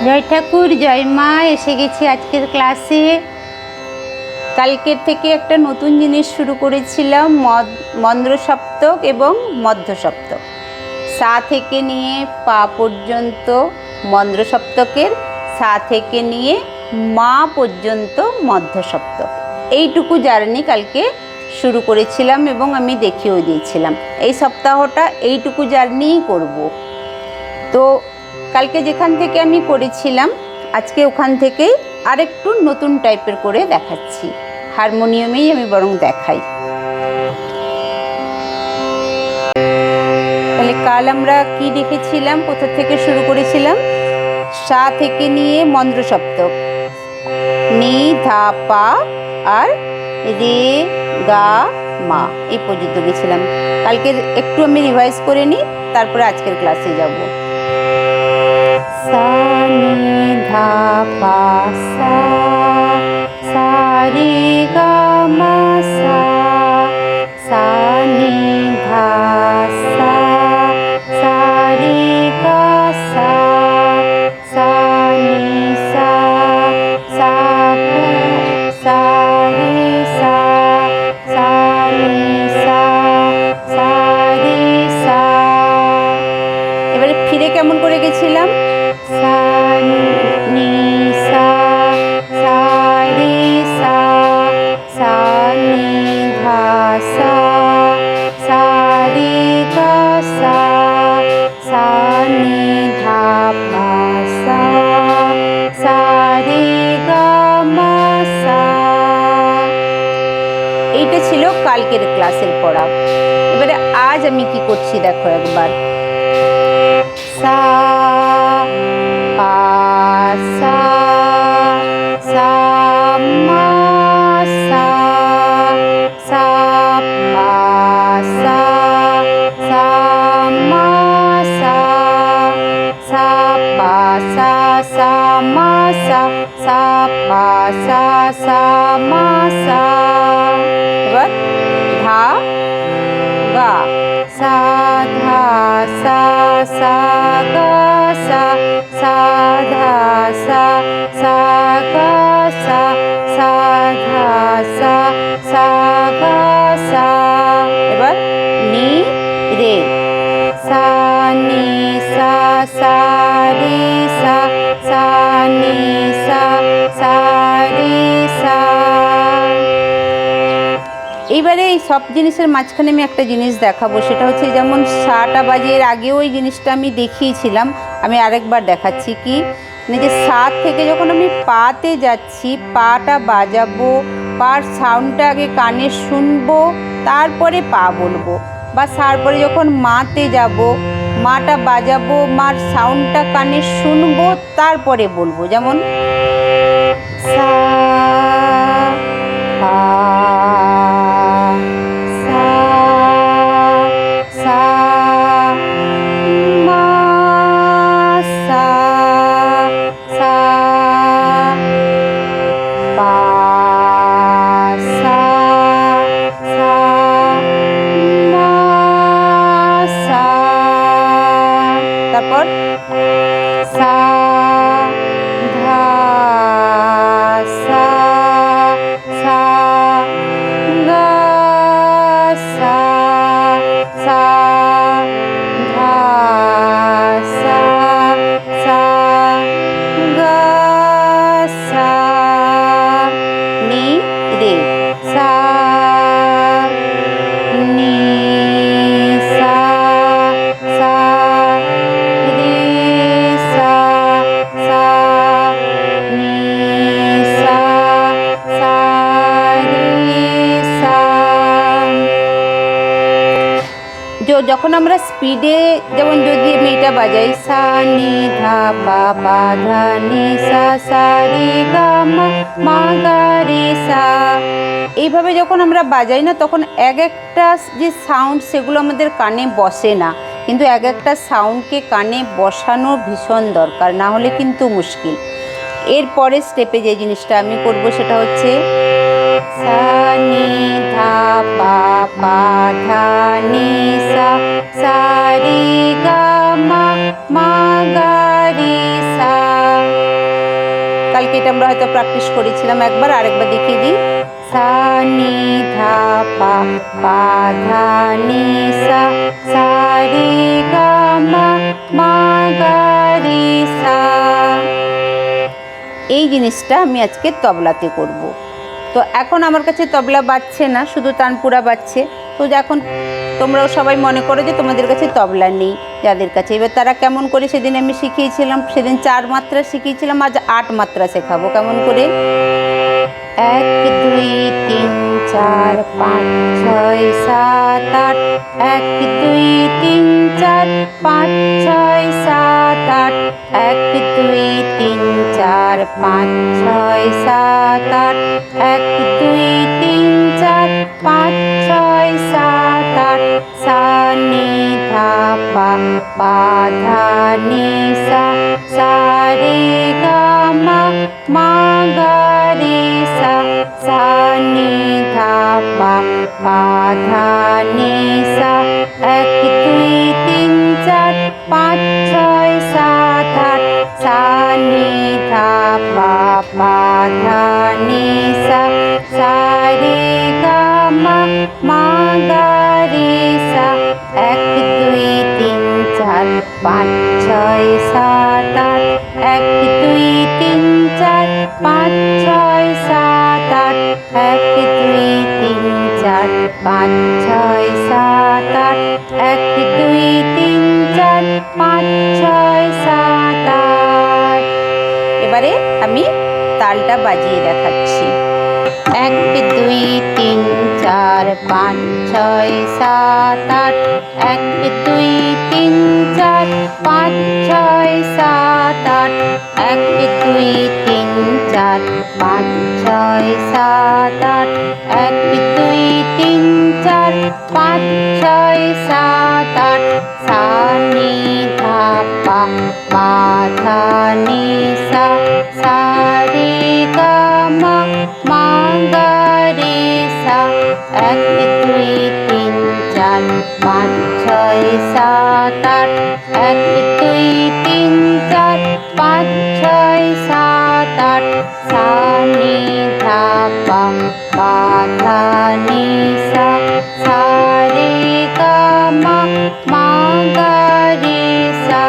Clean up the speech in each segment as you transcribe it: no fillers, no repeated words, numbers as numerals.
জয় ঠাকুর, জয় মা। এসে গেছি আজকের ক্লাসে। কালকের থেকে একটা নতুন জিনিস শুরু করেছিলাম, মন্দ্র সপ্তক এবং মধ্য সপ্তক। সা থেকে নিয়ে পা পর্যন্ত মন্দ্র সপ্তকের, সা থেকে নিয়ে মা পর্যন্ত মধ্য সপ্তক। এইটুকু জার্নি কালকে শুরু করেছিলাম এবং আমি দেখিয়েও দিয়েছিলাম। এই সপ্তাহটা এইটুকু জার্নিই করব। তো কালকে যেখান থেকে আমি করেছিলাম, আজকে ওখান থেকেই আরেকটু নতুন টাইপের করে দেখাচ্ছি। হারমোনিয়ামেই আমি বরং দেখাই। তাহলে কাল আমরা কি দেখেছিলাম, কোথা থেকে শুরু করেছিলাম? সা থেকে নিয়ে মন্দ্র সপ্তক, নি, ধা, পা আর রে, গা, মা, এই পর্যন্ত গেছিলাম। কালকে একটু আমি রিভাইজ করে নিই, তারপরে আজকের ক্লাসে যাব। সা, নি, ধা, পা, সা, সা, রে, গা, মা, সা, সা, নি, ধা, সা, সা, রে, গা, সা, সা, নি, সা, সা, সা, রে, সা, সা, নি, সা, সা, রে, সা। এবারে ফিরে কেমন করে গেছিলাম? সা, নি, সা, সা, রে, সা, সা, নি, ধা, সা, সা, রে, গা, সা, সা, নি, ধা, পা, সা, সা, রে, গা, মা, সা। এইটা ছিল কালকের ক্লাসের পড়া। এবারে আজ আমি কি করছি দেখো একবার। সা, পা, সা, সা, মা, সা, সা, পা, সা, সা, মা, সা, সা, পা, সা, সা, মা, সা, সা, পা, সা, সা, মা, সা। এবার ধা, গা, সা, ধা, সা, সা, গা, সা, সা, ধা, সা, সা, গা, সা, সা, ধা, সা, সা, গা, সা। এবার নি, রে, সা, নি, সা, সা, রে, সা, সা, নি, সা, সা, রে, সা। এইবারে এই সব জিনিসের মাঝখানে আমি একটা জিনিস দেখাবো, সেটা হচ্ছে যেমন সাটা বাজে, এর আগেও ওই জিনিসটা আমি দেখিয়েছিলাম, আমি আরেকবার দেখাচ্ছি। কি মানে যে সা থেকে যখন আমি পাতে যাচ্ছি, পাটা বাজাবো, পার সাউন্ডটা আগে কানে শুনবো, তারপরে পা বলবো। বা সার পরে যখন মাতে যাব, মাটা বাজাবো, মার সাউন্ডটা কানে শুনবো, তারপরে বলবো। যেমন সা, পা, সা, সা, মা, সা, সা, পা, সা, সা, মা, সা। তারপর সা, ধা, সা, সা, গা, সা, সা, ধা, সা, সা, গা, সা, নি, রে, সা, নি, সা, সা, রে, সা, সা, নি, সা, সা, রে, সা। যখন আমরা স্পিডে, যেমন যদি আমি এটা বাজাই, সা, নি, ধা, পা, পা, ধা, নি, সা, সা, রে, গা, মা, মা, গা, রে, সা, এইভাবে যখন আমরা বাজাই না, তখন এক একটা যে সাউন্ড, সেগুলো আমাদের কানে বসে না। কিন্তু এক একটা সাউন্ডকে কানে বসানো ভীষণ দরকার, না হলে কিন্তু মুশকিল। এরপরে স্টেপে যে জিনিসটা আমি করব সেটা হচ্ছে সা, নি, ধা, পা, পা, ধা, নি, সা, সা, রে, গা, মা, মা, গা, রে, সা। এটা আমরা হয়তো প্র্যাকটিস করেছিলাম একবার, আরেকবার দেখিয়ে দিই। সা নি ধা পা, পা ধা নি সা, সা রে গা মা, মা গা রে সা। এই জিনিসটা আমি আজকে তবলাতে করব। তো এখন আমার কাছে তবলা বাজছে না, শুধু তানপুরা বাজছে। তো এখন তোমরাও সবাই মনে করো যে তোমাদের কাছে তবলা নেই যাদের কাছে। এবার তারা কেমন করে, সেদিন আমি শিখিয়েছিলাম, সেদিন 4 মাত্রা শিখিয়েছিলাম, আজ 8 মাত্রা শেখাবো। কেমন করে? 1 2 3 4 5 6 7 8, 1 2 3 4 5 6 7 8, 1 2 3 4 5 6 7 8, 1 2 3 4 5 6 7 8। সা নি ধা পা, পা ধা নি সা, সা রে গা মা, মা গা রে সা। সা নি ধা পা, পা ধা নি সা, 1 2 3 4 5 6 7 8। সা নি ধা পা, পা ধা নি সা, সা রে গা মা, মা গা রে সা। 1 2 3 4 5 6 7 8, 1 2 3 4 5 6 7 8, 1 2 3 4 5 6 7 8, 1 2 3 4 5 6 7 8। এবারে আমি তালটা বাজিয়ে দেখাচ্ছি। 1 2 3 4 5 6 7 8, 1 2 3 4 5 6 7 8, 1 2 3 4 5 6 7 8, 1 2 3 4 5 6 7 8। সা নি ধা পা, পা ধা নি সা, সা রে গা মা, মা গা রে সা। 1 2 3 4 5 6 7 8, 1 2 3 4 5 6 7 8। সা নি ধা পা, পা ধা নি সা, সা রে গা মা, মা গা রে সা।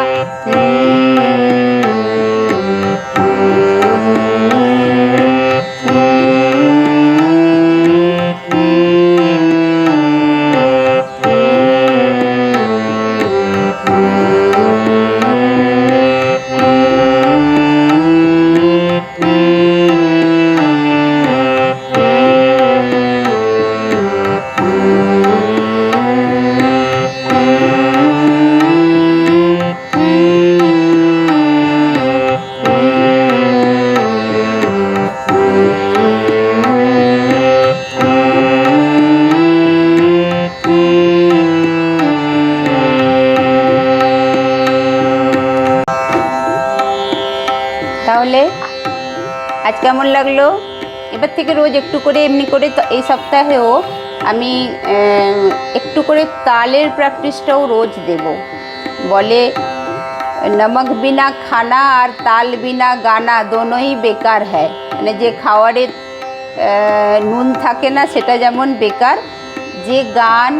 তাহলে আজ কেমন লাগলো? এবার থেকে রোজ একটু করে, এমনি করে এই সপ্তাহেও আমি একটু করে তালের প্র্যাকটিসটাও রোজ দেব। বলে নমক বিনা খানা আর তাল বিনা গানা দোনোই বেকার হ্যায়। মানে যে খাওয়ারে নুন থাকে না সেটা যেমন বেকার, যে গান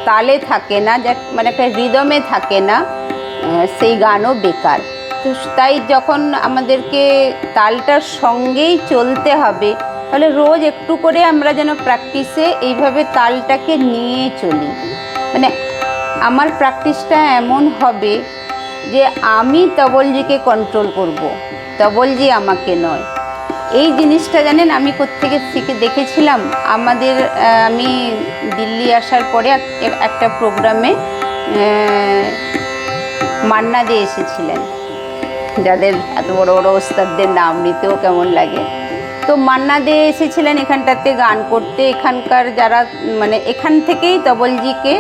তালে থাকে না, যে মানে একটা রিদমে থাকে না, সেই গানও বেকার। তো তাই যখন আমাদেরকে তালটার সঙ্গেই চলতে হবে, তাহলে রোজ একটু করে আমরা যেন প্র্যাকটিসে এইভাবে তালটাকে নিয়ে চলি। মানে আমার প্র্যাকটিসটা এমন হবে যে আমি তবলজিকে কন্ট্রোল করব, তবলজি আমাকে নয়। এই জিনিসটা জানেন আমি কোত্থেকে শিখে দেখেছিলাম? আমাদের আমি দিল্লি আসার পরে একটা প্রোগ্রামে মান্না দে এসেছিলেন, যাদের এত বড় বড় ওস্তাদদের নাম নিতেও কেমন লাগে। তো মান্না দে এসেছিলেন এখানটাতে গান করতে। এখানকার যারা মানে এখান থেকেই তবলজিকে,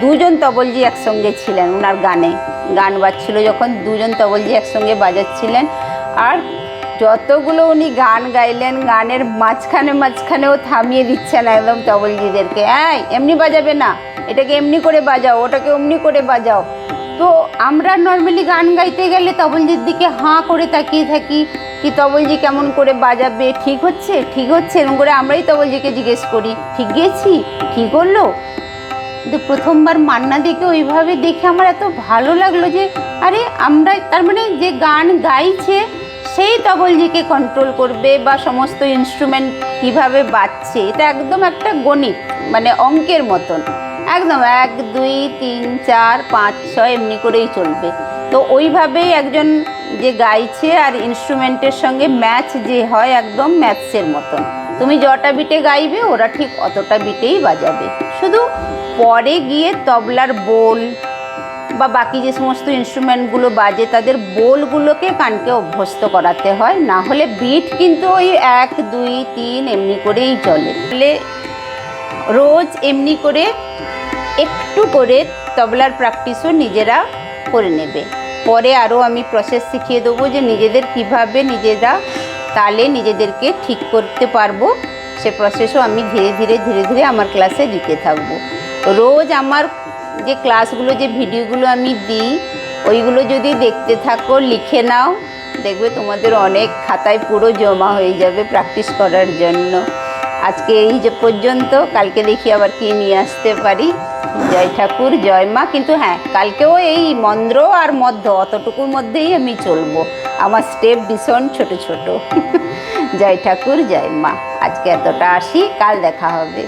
দুজন তবলজি একসঙ্গে ছিলেন, ওনার গানে গান বাজছিল যখন দুজন তবলজি একসঙ্গে বাজাচ্ছিলেন। আর যতগুলো উনি গান গাইলেন, গানের মাঝখানেও থামিয়ে দিচ্ছেন একদম তবলজিদেরকে, এমনি বাজাবে না, এটাকে এমনি করে বাজাও, ওটাকে অমনি করে বাজাও। তো আমরা নর্মালি গান গাইতে গেলে তবলজির দিকে হাঁ করে তাকিয়ে থাকি, কি তবলজি কেমন করে বাজাবে, ঠিক হচ্ছে ঠিক হচ্ছে, এরকম করে আমরাই তবলজিকে জিজ্ঞেস করি ঠিক গেছি, ঠিক হলো। কিন্তু প্রথমবার মান্না দিকে ওইভাবে দেখে আমার এত ভালো লাগলো যে আরে আমরা তার মানে যে গান গাইছে সেই তবলজিকে কন্ট্রোল করবে বা সমস্ত ইনস্ট্রুমেন্ট কিভাবে বাজছে, এটা একদম একটা গণিত, মানে অঙ্কের মতন, একদম 1 2 3 4 5 6 এমনি করেই চলবে। তো ওইভাবেই একজন যে গাইছে আর ইনস্ট্রুমেন্টের সঙ্গে ম্যাচ যে হয়, একদম ম্যাথসের মতন, তুমি যটা বিটে গাইবে ওরা ঠিক অতটা বিটেই বাজাবে। শুধু পরে গিয়ে তবলার বোল বা বাকি যে সমস্ত ইনস্ট্রুমেন্টগুলো বাজে তাদের বোলগুলোকে কানকে অভ্যস্ত করাতে হয়, না হলে বিট কিন্তু ওই 1 2 3 এমনি করেই চলে। তাহলে রোজ এমনি করে একটু করে তবলার প্র্যাকটিসও নিজেরা করে নেবে। পরে আরও আমি প্রসেস শিখিয়ে দেবো যে নিজেদের কিভাবে নিজেরা তালে নিজেদেরকে ঠিক করতে পারবো, সে প্রসেসও আমি ধীরে ধীরে আমার ক্লাসে দিতে থাকবো। রোজ আমার যে ক্লাসগুলো, যে ভিডিওগুলো আমি দিই, ওইগুলো যদি দেখতে থাকো, লিখে নাও, দেখবে তোমাদের অনেক খাতায় পুরো জমা হয়ে যাবে প্র্যাকটিস করার জন্য। আজকে এই যে পর্যন্ত, কালকে দেখি আবার কি নিয়ে আসতে পারি। জয় ঠাকুর, জয় মা। কিন্তু হ্যাঁ, কালকেও এই মন্দ্র আর মধ্য অতটুকুর মধ্যেই আমি চলবো, আমার স্টেপ ভীষণ ছোট ছোট। জয় ঠাকুর, জয় মা। আজকে এতটা আসি, কাল দেখা হবে।